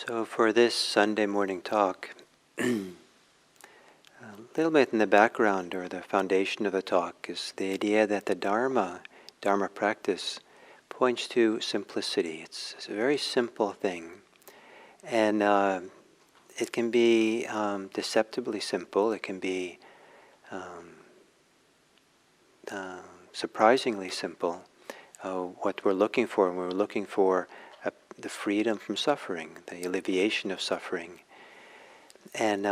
So for this Sunday morning talk, a little bit in the background or the foundation of the talk is the idea that the Dharma practice points to simplicity. It's a very simple thing. And it can be deceptively simple. It can be surprisingly simple. What we're looking for, when we're looking for the freedom from suffering, the alleviation of suffering. And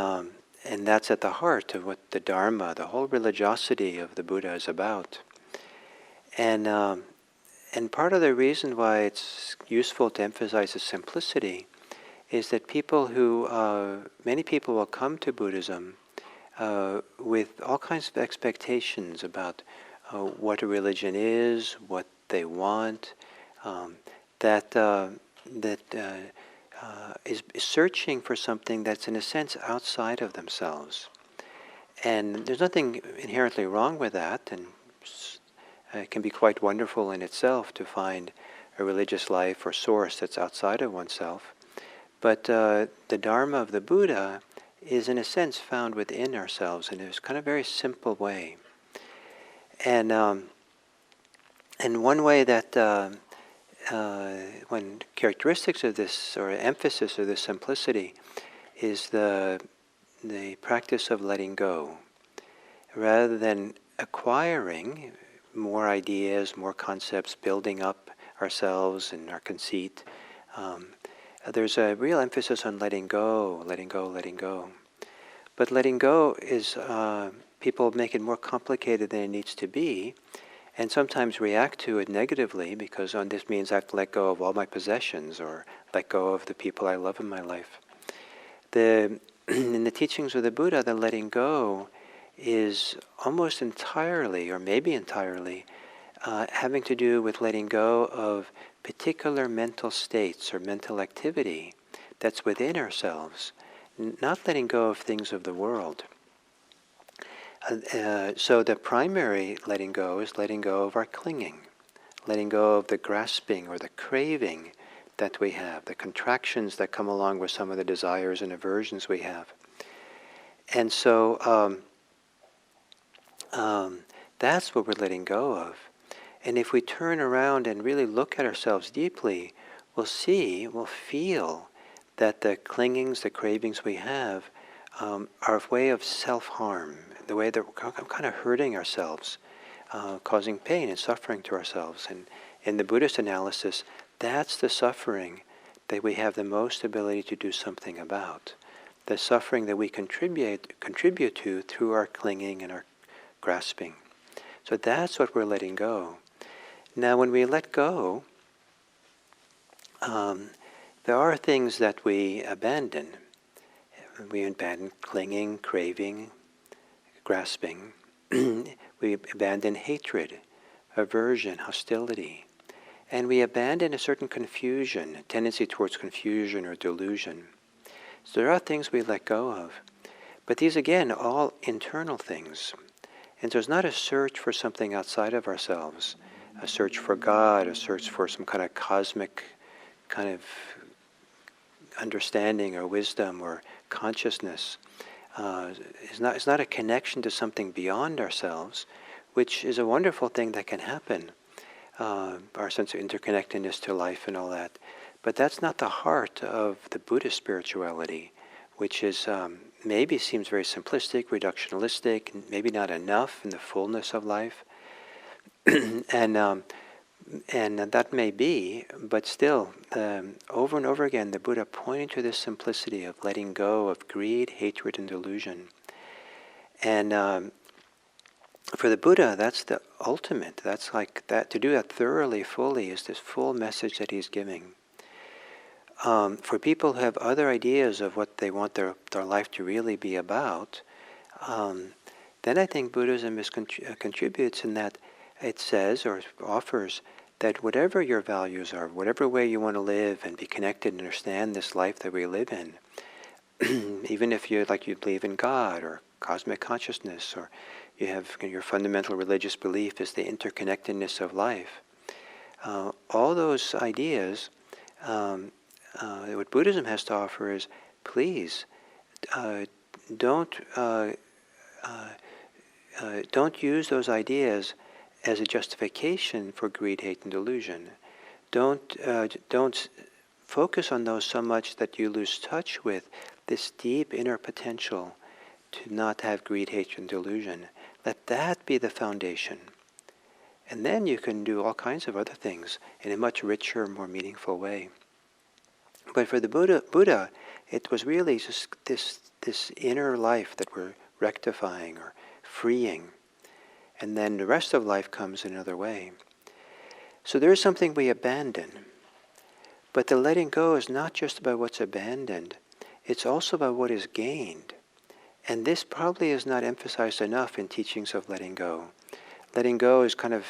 that's at the heart of what the Dharma, the whole religiosity of the Buddha is about. And part of the reason why it's useful to emphasize the simplicity is that many people will come to Buddhism with all kinds of expectations about what a religion is, what they want, is searching for something that's in a sense outside of themselves. And there's nothing inherently wrong with that, and it can be quite wonderful in itself to find a religious life or source that's outside of oneself. But the Dharma of the Buddha is in a sense found within ourselves in this kind of very simple way. And one way that one characteristics of this, or emphasis of this simplicity, is the practice of letting go. Rather than acquiring more ideas, more concepts, building up ourselves and our conceit, there's a real emphasis on letting go, letting go, letting go. But letting go is, people make it more complicated than it needs to be, and sometimes react to it negatively because this means I have to let go of all my possessions or let go of the people I love in my life. In the teachings of the Buddha, the letting go is almost entirely, or maybe entirely, having to do with letting go of particular mental states or mental activity that's within ourselves, not letting go of things of the world. So the primary letting go is letting go of our clinging, letting go of the grasping or the craving that we have, the contractions that come along with some of the desires and aversions we have. And so that's what we're letting go of. And if we turn around and really look at ourselves deeply, we'll feel that the clingings, the cravings we have are a way of self-harm, the way that we're kind of hurting ourselves, causing pain and suffering to ourselves. And in the Buddhist analysis, that's the suffering that we have the most ability to do something about. The suffering that we contribute to through our clinging and our grasping. So that's what we're letting go. Now when we let go, there are things that we abandon. We abandon clinging, craving, grasping. We abandon hatred, aversion, hostility. And we abandon a certain confusion, a tendency towards confusion or delusion. So there are things we let go of. But these, again, all internal things. And so it's not a search for something outside of ourselves, a search for God, a search for some kind of cosmic kind of understanding or wisdom or consciousness. It's not a connection to something beyond ourselves, which is a wonderful thing that can happen, our sense of interconnectedness to life and all that. But that's not the heart of the Buddhist spirituality, which is maybe seems very simplistic, reductionistic, maybe not enough in the fullness of life. And that may be, but still, over and over again, the Buddha pointed to this simplicity of letting go of greed, hatred, and delusion. And for the Buddha, that's the ultimate. That's like that. To do that thoroughly, fully, is this full message that he's giving. For people who have other ideas of what they want their life to really be about, then I think Buddhism contributes in that it says or offers that whatever your values are, whatever way you want to live and be connected and understand this life that we live in, even if you believe in God or cosmic consciousness, or you have your fundamental religious belief is the interconnectedness of life, all those ideas what Buddhism has to offer is, please, don't don't use those ideas as a justification for greed, hate, and delusion. Don't focus on those so much that you lose touch with this deep inner potential to not have greed, hatred, and delusion. Let that be the foundation. And then you can do all kinds of other things in a much richer, more meaningful way. But for the Buddha, it was really just this inner life that we're rectifying or freeing. And then the rest of life comes in another way. So there is something we abandon. But the letting go is not just about what's abandoned. It's also about what is gained. And this probably is not emphasized enough in teachings of letting go. Letting go is kind of,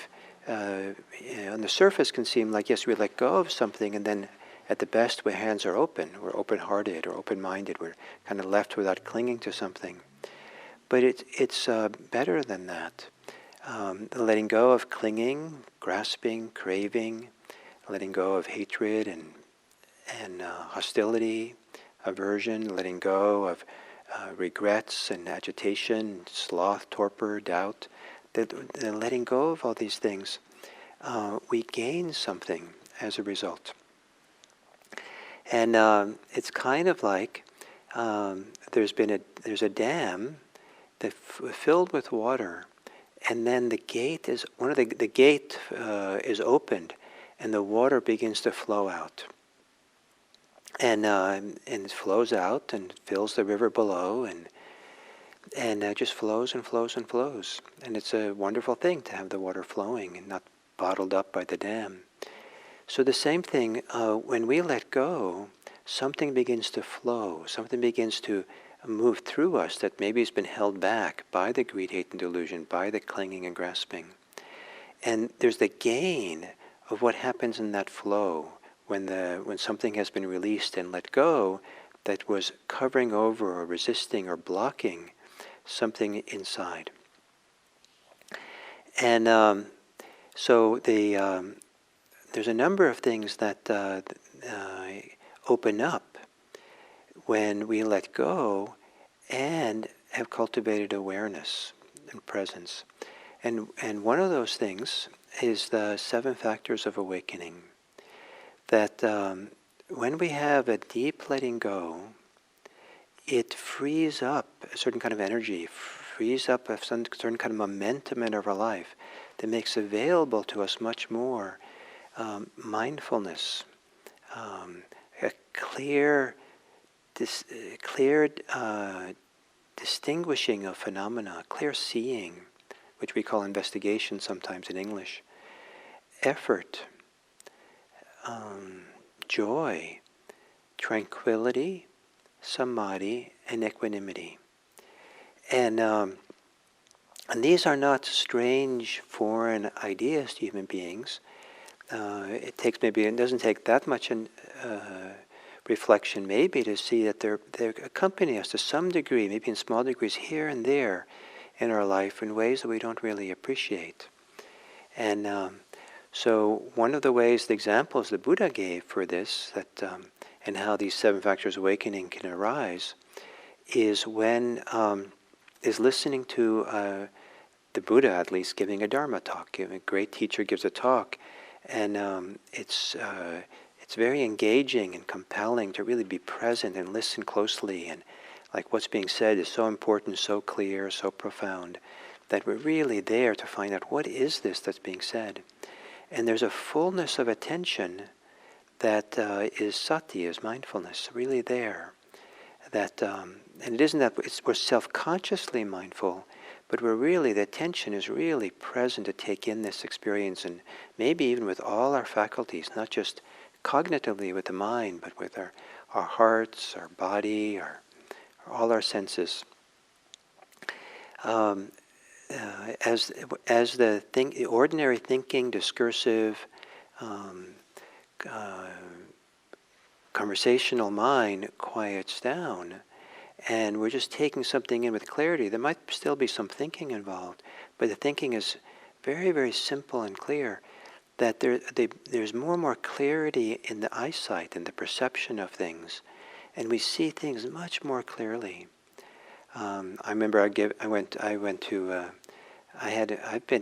on the surface can seem like, yes, we let go of something, and then at the best, our hands are open. We're open-hearted or open-minded. We're kind of left without clinging to something. But it's better than that. The letting go of clinging, grasping, craving, letting go of hatred and hostility, aversion, letting go of regrets and agitation, sloth, torpor, doubt. The letting go of all these things, we gain something as a result. And it's kind of like there's a dam that filled with water, and then the gate is the gate is opened, and the water begins to flow out, and it flows out and fills the river below, and just flows and flows and flows, and it's a wonderful thing to have the water flowing and not bottled up by the dam. So the same thing, when we let go, something begins to flow, something begins to move through us that maybe has been held back by the greed, hate, and delusion, by the clinging and grasping. And there's the gain of what happens in that flow when something has been released and let go that was covering over or resisting or blocking something inside. And so there's a number of things that open up when we let go and have cultivated awareness and presence. And one of those things is the 7 factors of awakening. That when we have a deep letting go, it frees up a certain kind of energy, frees up a certain kind of momentum in our life that makes available to us much more mindfulness, a clear distinguishing of phenomena, clear seeing, which we call investigation sometimes in English, effort, joy, tranquility, samadhi, and equanimity. And these are not strange foreign ideas to human beings. It doesn't take that much reflection maybe to see that they accompany us to some degree, maybe in small degrees here and there in our life in ways that we don't really appreciate. And so one of the ways, the examples the Buddha gave for this, and how these 7 factors of awakening can arise, is listening to the Buddha, at least, giving a Dharma talk. A great teacher gives a talk, and it's very engaging and compelling to really be present and listen closely. And like what's being said is so important, so clear, so profound, that we're really there to find out what is this that's being said. And there's a fullness of attention that is sati, is mindfulness, really there. That and it isn't that we're self-consciously mindful, but the attention is really present to take in this experience, and maybe even with all our faculties, not just cognitively with the mind, but with our hearts, our body, all our senses. As the ordinary thinking, discursive, conversational mind quiets down, and we're just taking something in with clarity. There might still be some thinking involved, but the thinking is very, very simple and clear. that there's more and more clarity in the eyesight and the perception of things, and we see things much more clearly. I remember I've been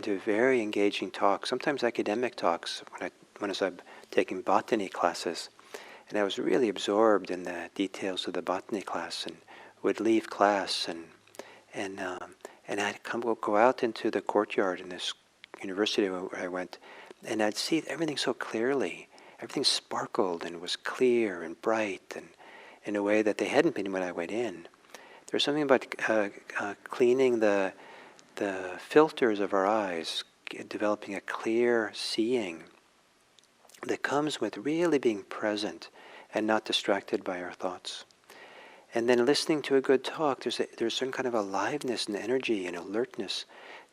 to very engaging talks, sometimes academic talks, when I was taking botany classes, and I was really absorbed in the details of the botany class, and would leave class and I'd go out into the courtyard in this university where I went, and I'd see everything so clearly. Everything sparkled and was clear and bright, and in a way that they hadn't been when I went in. There's something about cleaning the filters of our eyes, developing a clear seeing that comes with really being present and not distracted by our thoughts. And then listening to a good talk, there's some kind of aliveness and energy and alertness.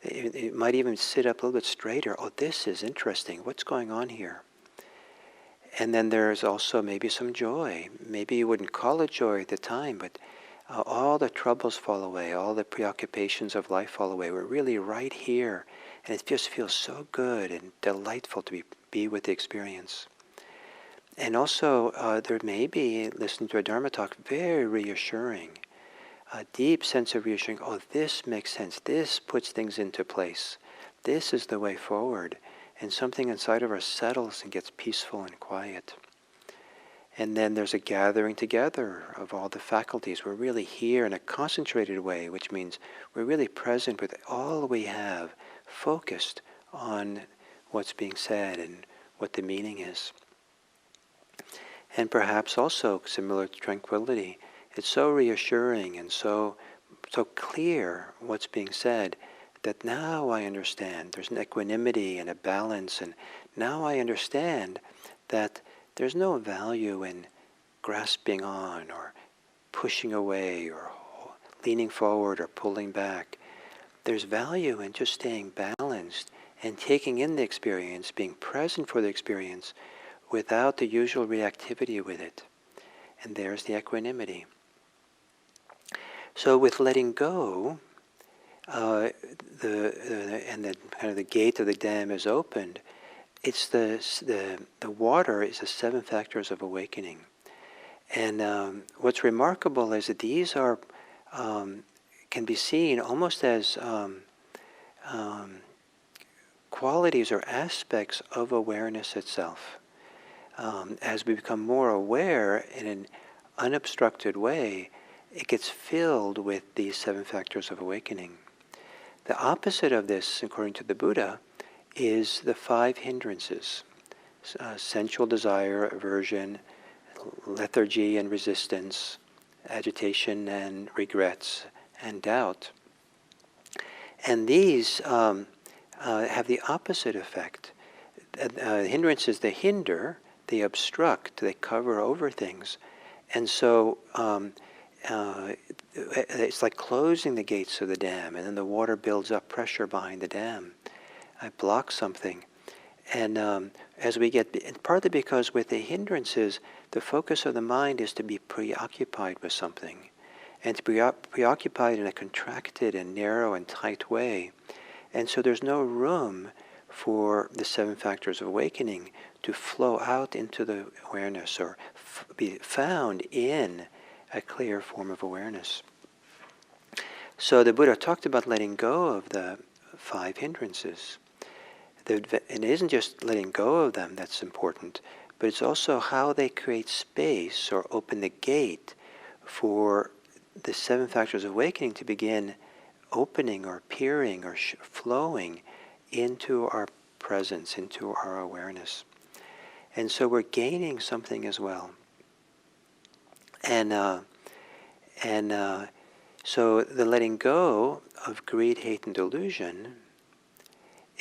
It might even sit up a little bit straighter. Oh, this is interesting. What's going on here? And then there's also maybe some joy. Maybe you wouldn't call it joy at the time, but all the troubles fall away, all the preoccupations of life fall away. We're really right here, and it just feels so good and delightful to be with the experience. And also, there may be, listening to a Dharma talk, very reassuring, a deep sense of reassuring. Oh, this makes sense. This puts things into place. This is the way forward. And something inside of us settles and gets peaceful and quiet. And then there's a gathering together of all the faculties. We're really here in a concentrated way, which means we're really present with all we have, focused on what's being said and what the meaning is. And perhaps also similar to tranquility, it's so reassuring and so clear what's being said that now I understand. There's an equanimity and a balance, and now I understand that there's no value in grasping on or pushing away or leaning forward or pulling back. There's value in just staying balanced and taking in the experience, being present for the experience without the usual reactivity with it. And there's the equanimity. So with letting go, and then kind of the gate of the dam is opened. It's the water is the 7 factors of awakening, and what's remarkable is that these are can be seen almost as qualities or aspects of awareness itself. As we become more aware in an unobstructed way, it gets filled with these 7 factors of awakening. The opposite of this, according to the Buddha, is the 5 hindrances: sensual desire, aversion, lethargy and resistance, agitation and regrets, and doubt. And these have the opposite effect. Hindrances, they hinder, they obstruct, they cover over things. And so it's like closing the gates of the dam, and then the water builds up pressure behind the dam. It blocks something. And as we get, partly because with the hindrances, the focus of the mind is to be preoccupied with something, and to be preoccupied in a contracted and narrow and tight way. And so there's no room for the 7 factors of awakening to flow out into the awareness or be found in a clear form of awareness. So the Buddha talked about letting go of the 5 hindrances. And it isn't just letting go of them that's important, but it's also how they create space or open the gate for the 7 factors of awakening to begin opening or appearing or flowing into our presence, into our awareness. And so we're gaining something as well. So the letting go of greed, hate, and delusion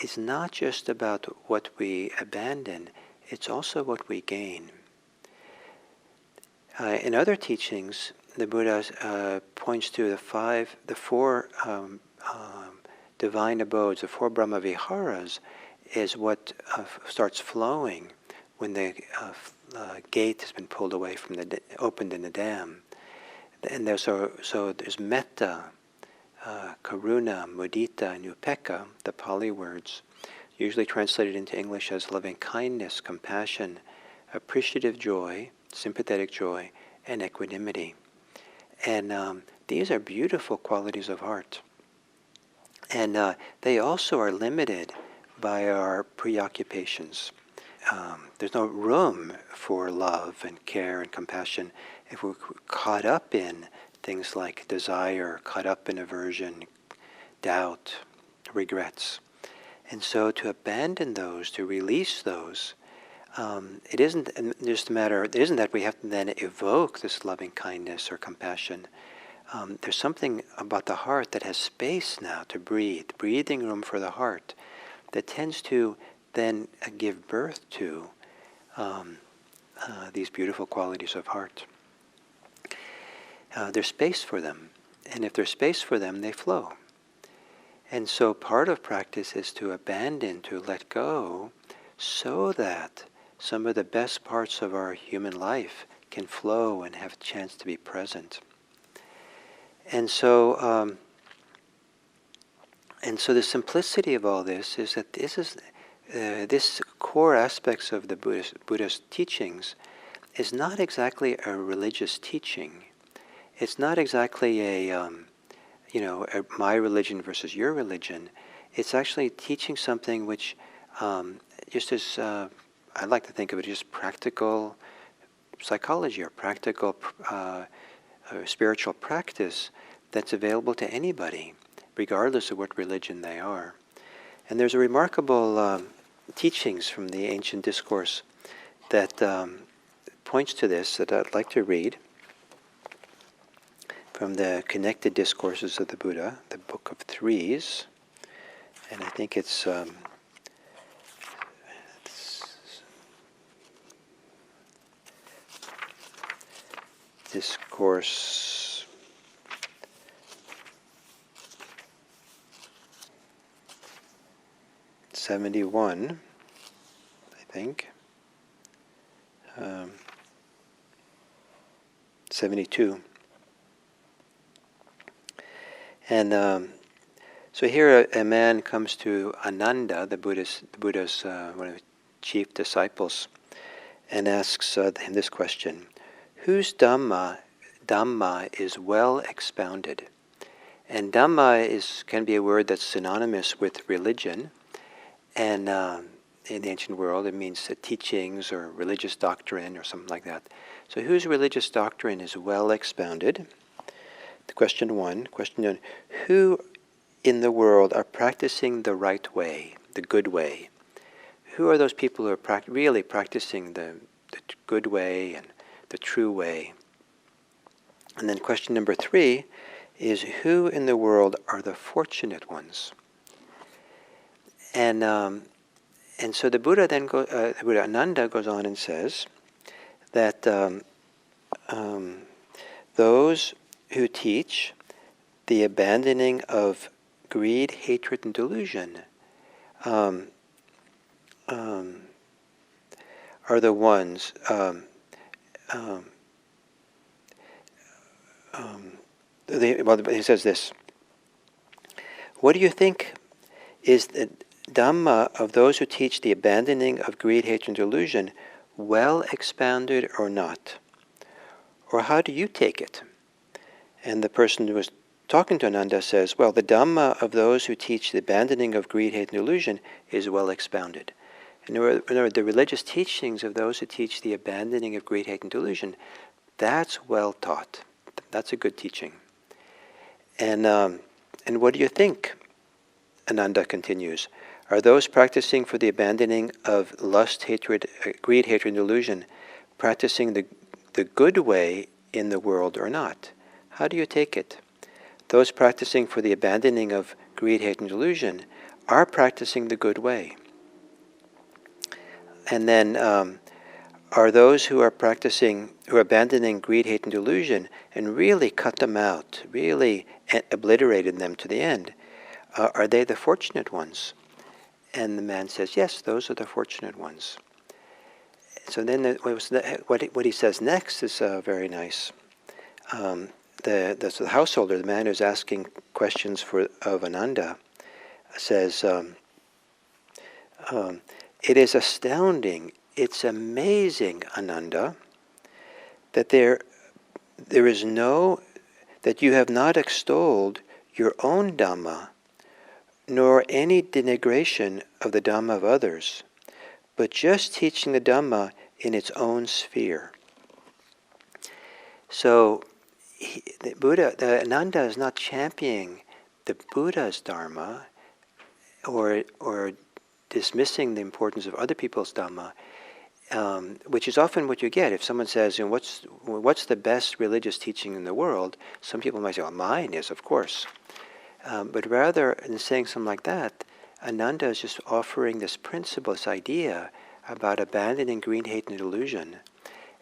is not just about what we abandon, it's also what we gain. In other teachings, the Buddha points to the four divine abodes, the 4 Brahma Viharas, is what starts flowing when the gate has been pulled away from opened in the dam. And there's metta, karuna, mudita, and upekkha, the Pali words. usually translated into English as loving kindness, compassion, appreciative joy, sympathetic joy, and equanimity. And these are beautiful qualities of heart. And they also are limited by our preoccupations. There's no room for love and care and compassion if we're caught up in things like desire, caught up in aversion, doubt, regrets. And so to abandon those, to release those, it isn't just a matter, it isn't that we have to then evoke this loving kindness or compassion. There's something about the heart that has space now to breathe, breathing room for the heart, that tends to then give birth to these beautiful qualities of heart. There's space for them, and if there's space for them, they flow. And so part of practice is to abandon, to let go, so that some of the best parts of our human life can flow and have a chance to be present. And so the simplicity of all this is that this core aspects of the Buddha's teachings is not exactly a religious teaching. It's not exactly my religion versus your religion. It's actually teaching something which just as I like to think of it as just practical psychology or practical spiritual practice that's available to anybody, regardless of what religion they are. And there's a remarkable teachings from the Ancient Discourse that points to this that I'd like to read from the Connected Discourses of the Buddha, the Book of Threes, and I think it's Discourse 71, I think. 72. And so here a man comes to Ananda, the Buddha's one of the chief disciples, and asks him this question: whose Dhamma is well expounded? And Dhamma can be a word that's synonymous with religion, and in the ancient world it means teachings or religious doctrine or something like that. So whose religious doctrine is well expounded? Question one. Question 2, who in the world are practicing the right way, the good way? Who are those people who are really practicing the good way and the true way? And then question number 3 is, who in the world are the fortunate ones? And so the Buddha then Buddha Ananda goes on and says that those who teach the abandoning of greed, hatred, and delusion are the ones. He says this: what do you think is the Dhamma of those who teach the abandoning of greed, hatred, and delusion well expounded or not? Or how do you take it? And the person who was talking to Ananda says, well, the Dhamma of those who teach the abandoning of greed, hate, and delusion is well expounded. In other words, the religious teachings of those who teach the abandoning of greed, hate, and delusion, that's well taught. That's a good teaching. And what do you think? Ananda continues. Are those practicing for the abandoning of lust, hatred, greed, hatred, and delusion, practicing the good way in the world or not? How do you take it? Those practicing for the abandoning of greed, hate, and delusion are practicing the good way. And then are those who are abandoning greed, hate, and delusion and really cut them out, really obliterated them to the end, are they the fortunate ones? And the man says, yes, those are the fortunate ones. So then what he says next is very nice. The householder, the man who's asking questions of Ananda, says, It is astounding, it's amazing, Ananda, that there is that you have not extolled your own Dhamma, nor any denigration of the Dhamma of others, but just teaching the Dhamma in its own sphere. So, the Ananda is not championing the Buddha's Dharma, or dismissing the importance of other people's Dhamma, which is often what you get. If someone says, what's the best religious teaching in the world? Some people might say, well, mine is, of course. But rather than saying something like that, Ananda is just offering this principle, this idea about abandoning greed, hate, and delusion.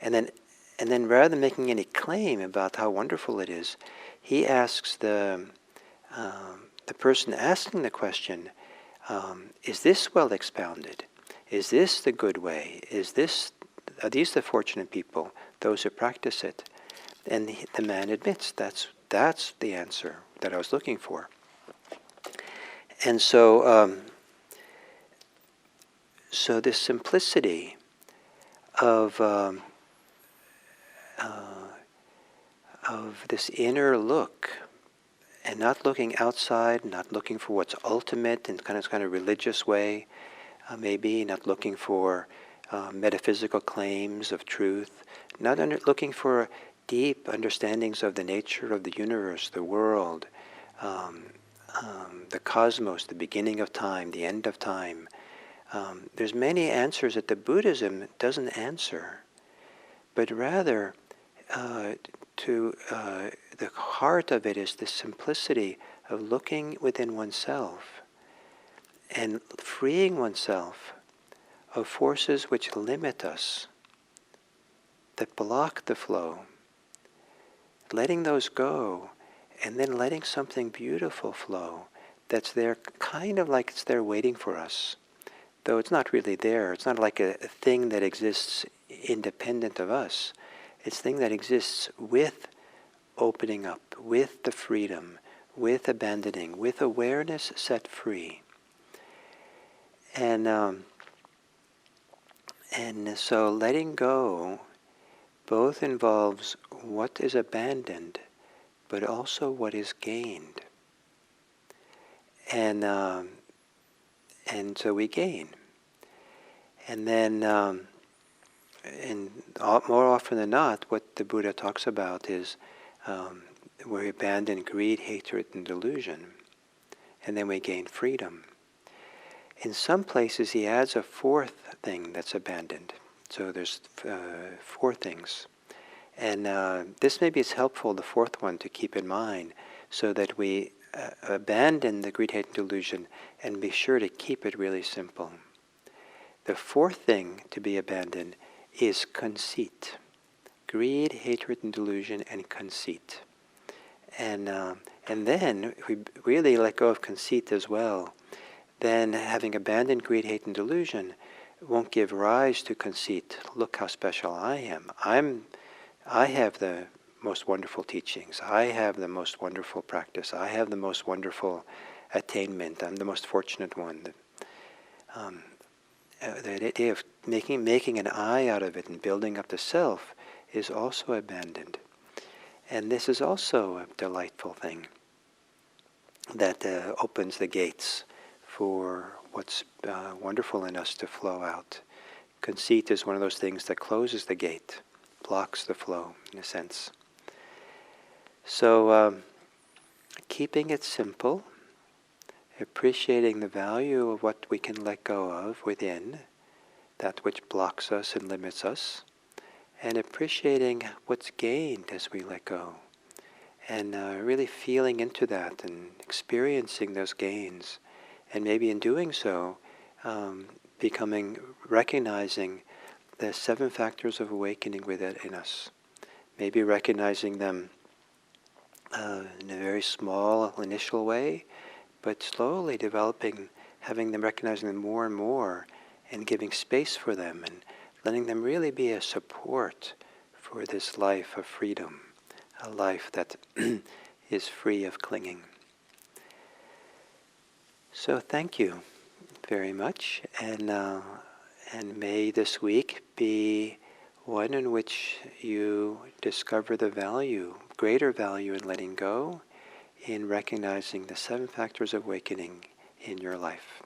And then rather than making any claim about how wonderful it is, he asks the person asking the question, is this well expounded? Is this the good way? Are these the fortunate people, those who practice it? And the man admits, that's the answer that I was looking for. And so, so this simplicity of this inner look, and not looking outside, not looking for what's ultimate in kind of religious way, maybe not looking for metaphysical claims of truth, not looking for deep understandings of the nature of the universe, the world, the cosmos, the beginning of time, the end of time. There's many answers that the Buddhism doesn't answer, but rather the heart of it is the simplicity of looking within oneself and freeing oneself of forces which limit us, that block the flow, letting those go, and then letting something beautiful flow that's there, kind of like it's there waiting for us, though it's not really there. It's not like a thing that exists independent of us. It's a thing that exists with opening up, with the freedom, with abandoning, with awareness set free. And so letting go both involves what is abandoned, but also what is gained. And so we gain. And then, more often than not, what the Buddha talks about is where we abandon greed, hatred, and delusion, and then we gain freedom. In some places, he adds a fourth thing that's abandoned. So there's 4 things. And this maybe is helpful, the fourth one, to keep in mind, so that we abandon the greed, hate, and delusion, and be sure to keep it really simple. The fourth thing to be abandoned is conceit. Greed, hatred, and delusion, and conceit. And then, if we really let go of conceit as well, then having abandoned greed, hate, and delusion won't give rise to conceit. Look how special I am. I have the most wonderful teachings. I have the most wonderful practice. I have the most wonderful attainment. I'm the most fortunate one. The idea of making an I out of it and building up the self is also abandoned. And this is also a delightful thing that opens the gates for what's wonderful in us to flow out. Conceit is one of those things that closes the gate, blocks the flow, in a sense. So, keeping it simple, appreciating the value of what we can let go of within, that which blocks us and limits us, and appreciating what's gained as we let go, and really feeling into that and experiencing those gains, and maybe in doing so, recognizing the 7 factors of awakening within us, maybe recognizing them in a very small initial way, but slowly developing, recognizing them more and more, and giving space for them, and letting them really be a support for this life of freedom, a life that is free of clinging. So thank you very much, and may this week be one in which you discover the value, greater value in letting go, in recognizing the 7 factors of awakening in your life.